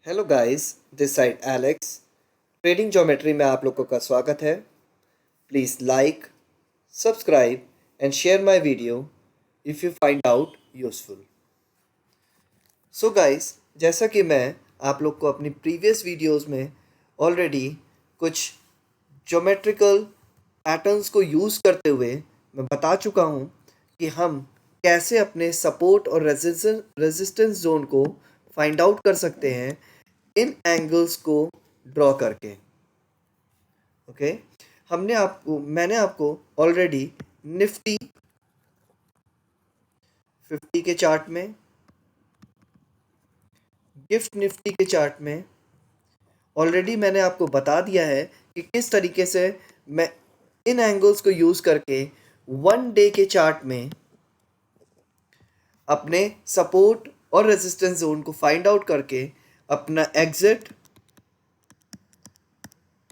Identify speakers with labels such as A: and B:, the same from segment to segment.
A: Hello guys, this side Alex. Trading geometry में आप लोगों का स्वागत है। Please like, subscribe and share my video if you find out useful. So guys, जैसा कि मैं आप लोग को अपनी प्रीवियस वीडियोस में ऑलरेडी कुछ ज्योमेट्रिकल पैटर्न्स को यूज़ करते हुए मैं बता चुका हूँ कि हम कैसे अपने सपोर्ट और रेजिस्टेंस जोन को फाइंड आउट कर सकते हैं इन एंगल्स को ड्रॉ करके। ओके, मैंने आपको ऑलरेडी निफ्टी 50 के चार्ट में, गिफ्ट निफ्टी के चार्ट में ऑलरेडी मैंने आपको बता दिया है कि किस तरीके से मैं इन एंगल्स को यूज़ करके वन डे के चार्ट में अपने सपोर्ट और रेजिस्टेंस जोन को फाइंड आउट करके अपना एग्जिट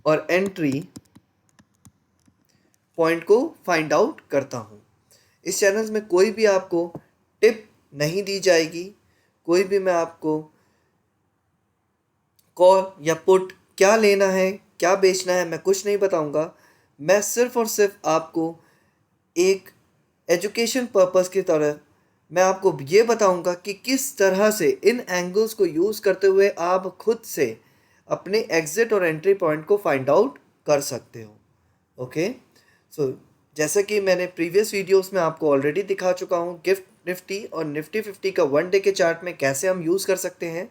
A: और एंट्री पॉइंट को फाइंड आउट करता हूँ। इस चैनल में कोई भी आपको टिप नहीं दी जाएगी, कोई भी मैं आपको कॉल या पुट क्या लेना है, क्या बेचना है, मैं कुछ नहीं बताऊंगा। मैं सिर्फ और सिर्फ आपको एक एजुकेशन पर्पस की तरह मैं आपको ये बताऊंगा कि किस तरह से इन एंगल्स को यूज़ करते हुए आप खुद से अपने एग्जिट और एंट्री पॉइंट को फाइंड आउट कर सकते हो। ओके, सो जैसा कि मैंने प्रीवियस वीडियोस में आपको ऑलरेडी दिखा चुका हूँ, गिफ्ट निफ्टी और निफ्टी 50 का वन डे के चार्ट में कैसे हम यूज़ कर सकते हैं।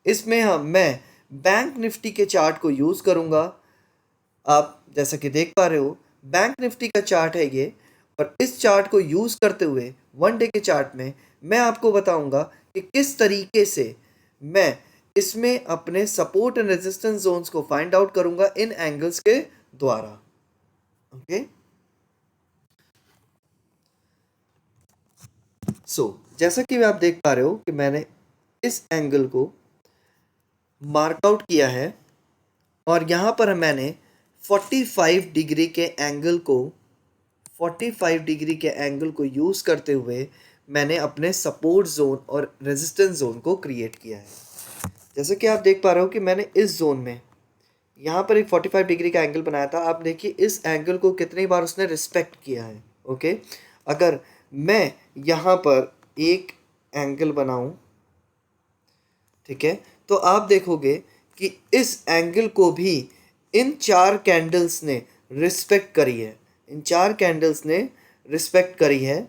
A: इसमें मैं बैंक निफ्टी के चार्ट को यूज़ करूँगा। आप जैसा कि देख पा रहे हो, बैंक निफ्टी का चार्ट है ये, और इस चार्ट को यूज़ करते हुए वन डे के चार्ट में मैं आपको बताऊंगा कि किस तरीके से मैं इसमें अपने सपोर्ट एंड रेजिस्टेंस जोन्स को फाइंड आउट करूंगा इन एंगल्स के द्वारा। ओके, जैसा कि आप देख पा रहे हो कि मैंने इस एंगल को मार्कआउट किया है और यहाँ पर मैंने 45 डिग्री के एंगल को 45 डिग्री के एंगल को यूज़ करते हुए मैंने अपने सपोर्ट जोन और रेजिस्टेंस जोन को क्रिएट किया है। जैसे कि आप देख पा रहे हो कि मैंने इस जोन में यहाँ पर एक 45 डिग्री का एंगल बनाया था। आप देखिए इस एंगल को कितनी बार उसने रिस्पेक्ट किया है। ओके, अगर मैं यहाँ पर एक एंगल बनाऊँ, ठीक है, तो आप देखोगे कि इस एंगल को भी इन चार कैंडल्स ने रिस्पेक्ट करी है, इन चार कैंडल्स ने रिस्पेक्ट करी है।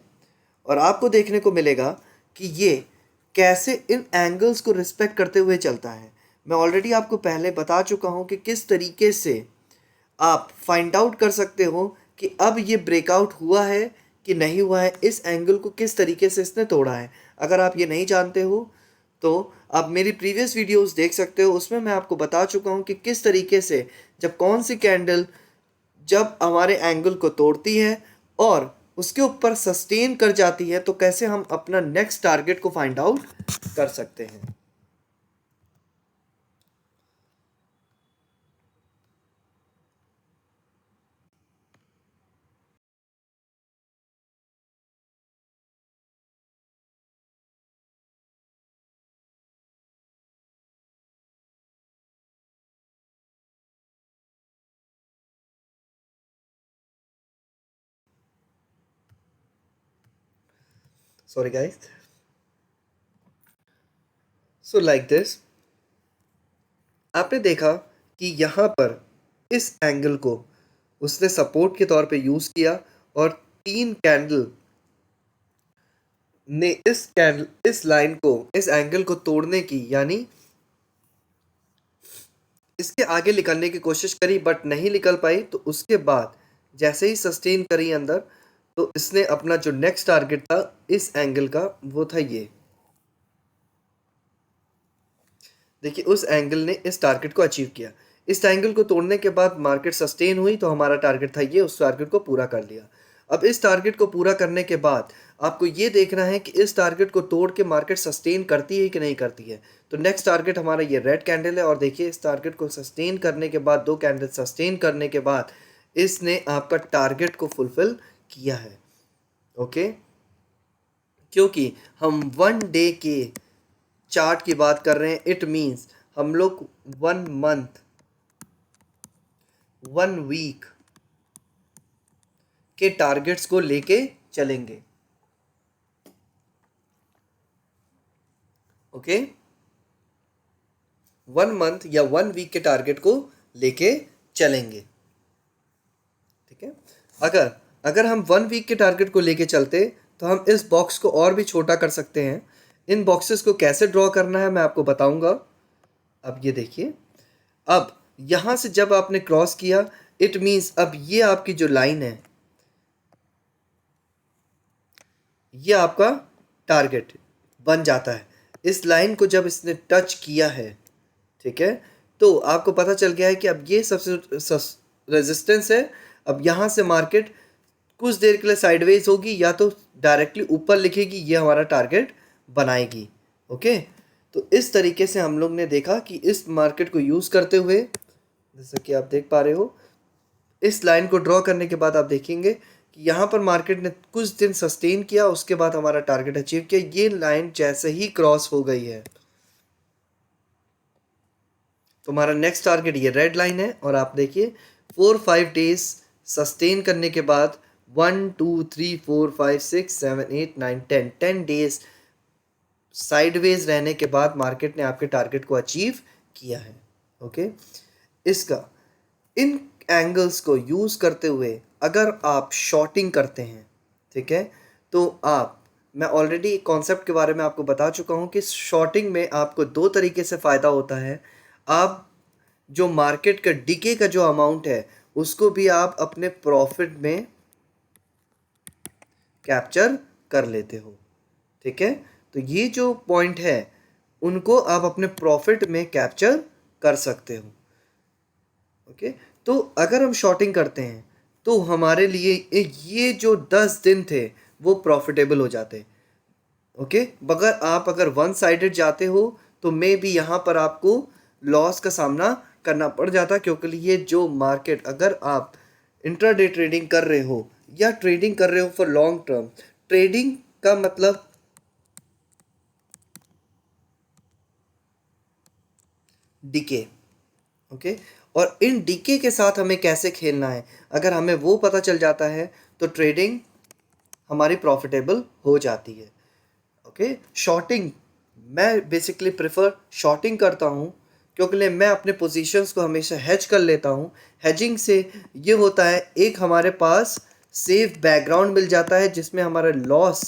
A: और आपको देखने को मिलेगा कि ये कैसे इन एंगल्स को रिस्पेक्ट करते हुए चलता है। मैं ऑलरेडी आपको पहले बता चुका हूँ कि किस तरीके से आप फाइंड आउट कर सकते हो कि अब ये ब्रेकआउट हुआ है कि नहीं हुआ है, इस एंगल को किस तरीके से इसने तोड़ा है। अगर आप ये नहीं जानते हो तो आप मेरी प्रीवियस वीडियोस देख सकते हो, उसमें मैं आपको बता चुका हूँ कि किस तरीके से जब कौन सी कैंडल जब हमारे एंगल को तोड़ती है और उसके ऊपर सस्टेन कर जाती है तो कैसे हम अपना नेक्स्ट टारगेट को फाइंड आउट कर सकते हैं। Sorry guys, so like this, आपने देखा कि यहाँ पर इस एंगल को उसने सपोर्ट के तौर पे यूज़ किया और तीन कैंडल ने इस लाइन को, इस एंगल को तोड़ने की, यानी इसके आगे निकलने की कोशिश करी बट नहीं निकल पाई। तो उसके बाद जैसे ही सस्टेन करी अंदर, तो इसने अपना जो नेक्स्ट टारगेट था इस एंगल का, वो था ये। देखिए उस एंगल ने इस टारगेट को अचीव किया। इस एंगल को तोड़ने के बाद मार्केट सस्टेन हुई तो हमारा टारगेट था ये, उस टारगेट को पूरा कर लिया। अब इस टारगेट को पूरा करने के बाद आपको ये देखना है कि इस टारगेट को तोड़ के मार्केट सस्टेन करती है कि नहीं करती है। तो नेक्स्ट टारगेट हमारा ये रेड कैंडल है और देखिए इस टारगेट को सस्टेन करने के बाद, दो कैंडल सस्टेन करने के बाद इसने आपका टारगेट को फुलफिल किया है। ओके, क्योंकि हम वन डे के चार्ट की बात कर रहे हैं, इट मीन्स हम लोग 1 मंथ 1 वीक के टारगेट्स को लेके चलेंगे। ओके, 1 मंथ या 1 वीक के टारगेट को लेके चलेंगे। ठीक है, अगर हम 1 वीक के टारगेट को लेके चलते तो हम इस बॉक्स को और भी छोटा कर सकते हैं। इन बॉक्सेस को कैसे ड्रॉ करना है मैं आपको बताऊंगा। अब ये देखिए, अब यहां से जब आपने क्रॉस किया, इट मीन्स अब ये आपकी जो लाइन है, ये आपका टारगेट बन जाता है। इस लाइन को जब इसने टच किया है, ठीक है, तो आपको पता चल गया है कि अब ये सबसे रेजिस्टेंस है। अब यहाँ से मार्केट कुछ देर के लिए साइडवेज होगी या तो डायरेक्टली ऊपर लिखेगी, ये हमारा टारगेट बनाएगी। ओके, तो इस तरीके से हम लोग ने देखा कि इस मार्केट को यूज़ करते हुए, जैसा कि आप देख पा रहे हो, इस लाइन को ड्रॉ करने के बाद आप देखेंगे कि यहाँ पर मार्केट ने कुछ दिन सस्टेन किया, उसके बाद हमारा टारगेट अचीव किया। ये लाइन जैसे ही क्रॉस हो गई है तो हमारा नेक्स्ट टारगेट ये रेड लाइन है। और आप देखिए 4-5 डेज सस्टेन करने के बाद 1 2 3 4 5 6 7 8 9 10 डेज साइडवेज रहने के बाद मार्केट ने आपके टारगेट को अचीव किया है। ओके, इसका इन एंगल्स को यूज़ करते हुए अगर आप शॉर्टिंग करते हैं, ठीक है, तो मैं ऑलरेडी कॉन्सेप्ट के बारे में आपको बता चुका हूँ कि शॉर्टिंग में आपको 2 तरीके से फ़ायदा होता है। आप जो मार्केट का डीके का जो अमाउंट है उसको भी आप अपने प्रॉफिट में कैप्चर कर लेते हो। ठीक है, तो ये जो पॉइंट है उनको आप अपने प्रॉफिट में कैप्चर कर सकते हो। ओके, तो अगर हम शॉर्टिंग करते हैं तो हमारे लिए ये जो 10 दिन थे वो प्रॉफिटेबल हो जाते। ओके, अगर वन साइडेड जाते हो तो मे भी यहाँ पर आपको लॉस का सामना करना पड़ जाता, क्योंकि ये जो मार्केट, अगर आप इंट्राडे ट्रेडिंग कर रहे हो या ट्रेडिंग कर रहे हो फॉर लॉन्ग टर्म, ट्रेडिंग का मतलब डीके। ओके, और इन डीके के साथ हमें कैसे खेलना है, अगर हमें वो पता चल जाता है तो ट्रेडिंग हमारी प्रॉफिटेबल हो जाती है। ओके, शॉर्टिंग मैं बेसिकली प्रेफर शॉर्टिंग करता हूँ, क्योंकि मैं अपने पोजीशंस को हमेशा हेज कर लेता हूँ। हेजिंग से ये होता है, एक हमारे पास सेफ बैकग्राउंड मिल जाता है जिसमें हमारा लॉस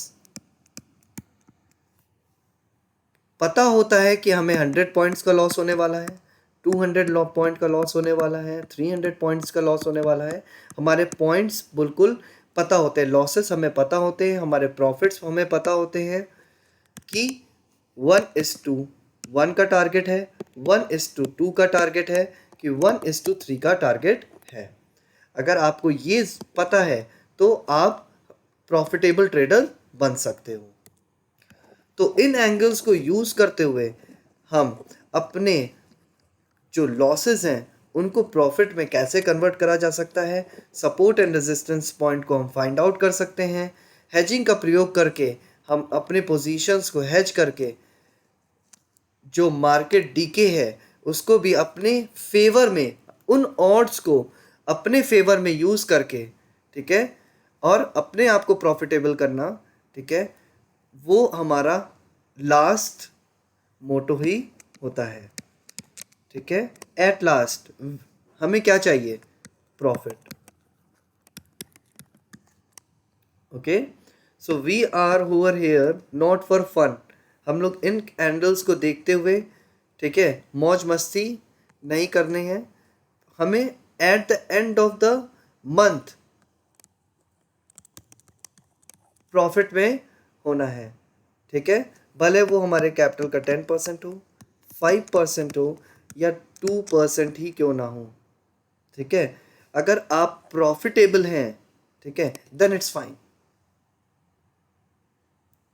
A: पता होता है कि हमें 100 पॉइंट्स का लॉस होने वाला है, 200 पॉइंट का लॉस होने वाला है, 300 पॉइंट्स का लॉस होने वाला है। हमारे पॉइंट्स बिल्कुल पता होते हैं, लॉसेस हमें पता होते हैं, हमारे प्रॉफिट्स हमें पता होते हैं कि 1:1 का टारगेट है, 1:2 का टारगेट है, कि 1:3 का टारगेट है। अगर आपको ये पता है तो आप प्रॉफिटेबल ट्रेडर बन सकते हो। तो इन एंगल्स को यूज़ करते हुए हम अपने जो लॉसेस हैं उनको प्रॉफिट में कैसे कन्वर्ट करा जा सकता है, सपोर्ट एंड रेजिस्टेंस पॉइंट को हम फाइंड आउट कर सकते हैं। हेजिंग का प्रयोग करके हम अपने पोजीशंस को हेज करके जो मार्केट डीके है उसको भी अपने फेवर में, उन ऑड्स को अपने फेवर में यूज़ करके, ठीक है, और अपने आप को प्रॉफिटेबल करना, ठीक है, वो हमारा लास्ट मोटो ही होता है। ठीक है, एट लास्ट हमें क्या चाहिए, profit. Okay, so we are over here not for fun. हम लोग इन कैंडल्स को देखते हुए, ठीक है, मौज मस्ती नहीं करने हैं, हमें at the end of the month profit में होना है। ठीक है, भले वो हमारे कैपिटल का 10% हो, 5% हो या 2% ही क्यों ना हो। ठीक है, अगर आप प्रॉफिटेबल हैं, ठीक है, then it's fine.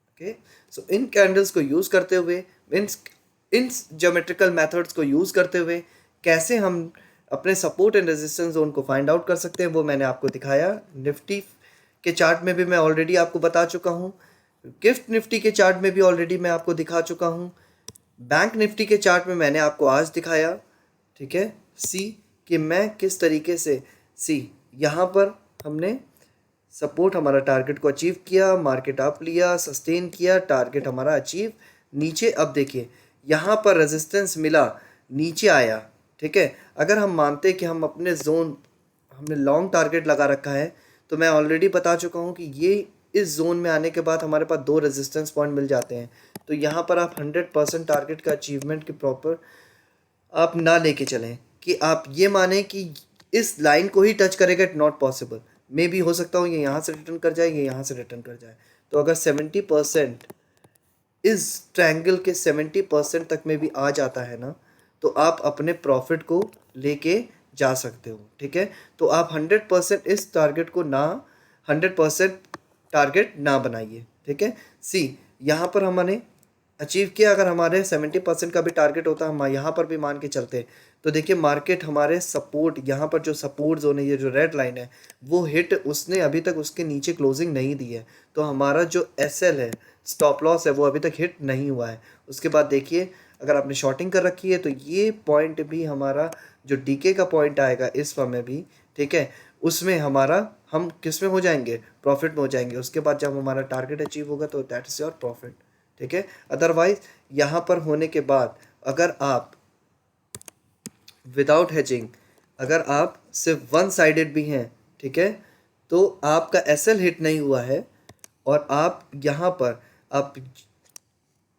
A: Okay, so इन कैंडल्स को यूज़ करते हुए, इन ज्योमेट्रिकल मेथड्स को यूज़ करते हुए कैसे हम अपने सपोर्ट एंड रेजिस्टेंस जोन को फाइंड आउट कर सकते हैं वो मैंने आपको दिखाया। निफ्टी के चार्ट में भी मैं ऑलरेडी आपको बता चुका हूँ, गिफ्ट निफ्टी के चार्ट में भी ऑलरेडी मैं आपको दिखा चुका हूँ। बैंक निफ्टी के चार्ट में मैंने आपको आज दिखाया, ठीक है, सी कि मैं किस तरीके से यहाँ पर हमने सपोर्ट हमारा टारगेट को अचीव किया, मार्केट अप लिया, सस्टेन किया, टारगेट हमारा अचीव, नीचे अब देखिए यहाँ पर रेजिस्टेंस मिला, नीचे आया, ठीक है। अगर हम मानते कि हम अपने जोन, हमने लॉन्ग टारगेट लगा रखा है, तो मैं ऑलरेडी बता चुका हूँ कि ये इस जोन में आने के बाद हमारे पास 2 रेजिस्टेंस पॉइंट मिल जाते हैं। तो यहाँ पर आप 100% टारगेट का अचीवमेंट के प्रॉपर आप ना लेके चलें कि आप ये माने कि इस लाइन को ही टच करेगा, इट नॉट पॉसिबल। मे भी हो सकता हो ये यहाँ से रिटर्न कर जाए, ये यहाँ से रिटर्न कर जाए। तो अगर 70% इस ट्रायंगल के 70% तक में भी आ जाता है ना, तो आप अपने प्रॉफिट को लेके जा सकते हो, ठीक है। तो आप 100% इस टारगेट को ना 100% टारगेट ना बनाइए, ठीक है। यहाँ पर हमने अचीव किया। अगर हमारे 70% का भी टारगेट होता, हम यहाँ पर भी मान के चलते, तो देखिए मार्केट हमारे सपोर्ट, यहाँ पर जो सपोर्ट जोन है, ये जो रेड लाइन है, वो हिट उसने अभी तक उसके नीचे क्लोजिंग नहीं दी है। तो हमारा जो SL है, स्टॉप लॉस है, वो अभी तक हिट नहीं हुआ है। उसके बाद देखिए अगर आपने शॉर्टिंग कर रखी है, तो ये पॉइंट भी हमारा जो डीके का पॉइंट आएगा इस समय भी, ठीक है, उसमें हमारा हम किस में हो जाएंगे, प्रॉफिट में हो जाएंगे। उसके बाद जब हमारा टारगेट अचीव होगा तो दैट इज़ योर प्रॉफिट, ठीक है। अदरवाइज यहाँ पर होने के बाद अगर आप विदाउट हेजिंग, अगर आप सिर्फ वन साइडेड भी हैं, ठीक है, तो आपका SL हिट नहीं हुआ है और आप यहाँ पर आप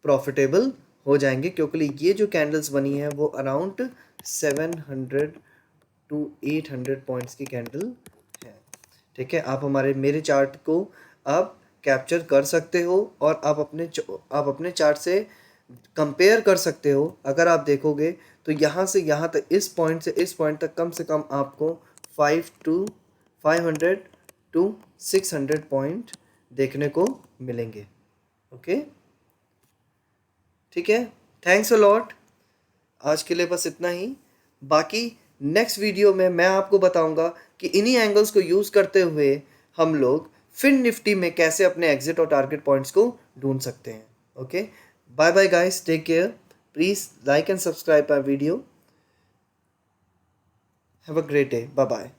A: प्रॉफिटेबल हो जाएंगे, क्योंकि ये जो कैंडल्स बनी है वो अराउंड 700 to 800 पॉइंट्स की कैंडल है, ठीक है। आप मेरे चार्ट को आप कैप्चर कर सकते हो और आप अपने चार्ट से कंपेयर कर सकते हो। अगर आप देखोगे तो यहाँ से यहाँ तक, इस पॉइंट से इस पॉइंट तक कम से कम आपको 500 to 600 पॉइंट देखने को मिलेंगे, ओके, ठीक है। थैंक्स अ लॉट, आज के लिए बस इतना ही। बाकी नेक्स्ट वीडियो में मैं आपको बताऊंगा कि इन्हीं एंगल्स को यूज़ करते हुए हम लोग फिन निफ्टी में कैसे अपने एग्जिट और टारगेट पॉइंट्स को ढूंढ सकते हैं, okay. Bye bye guys, take care, please like and subscribe my video, have a great day, bye bye.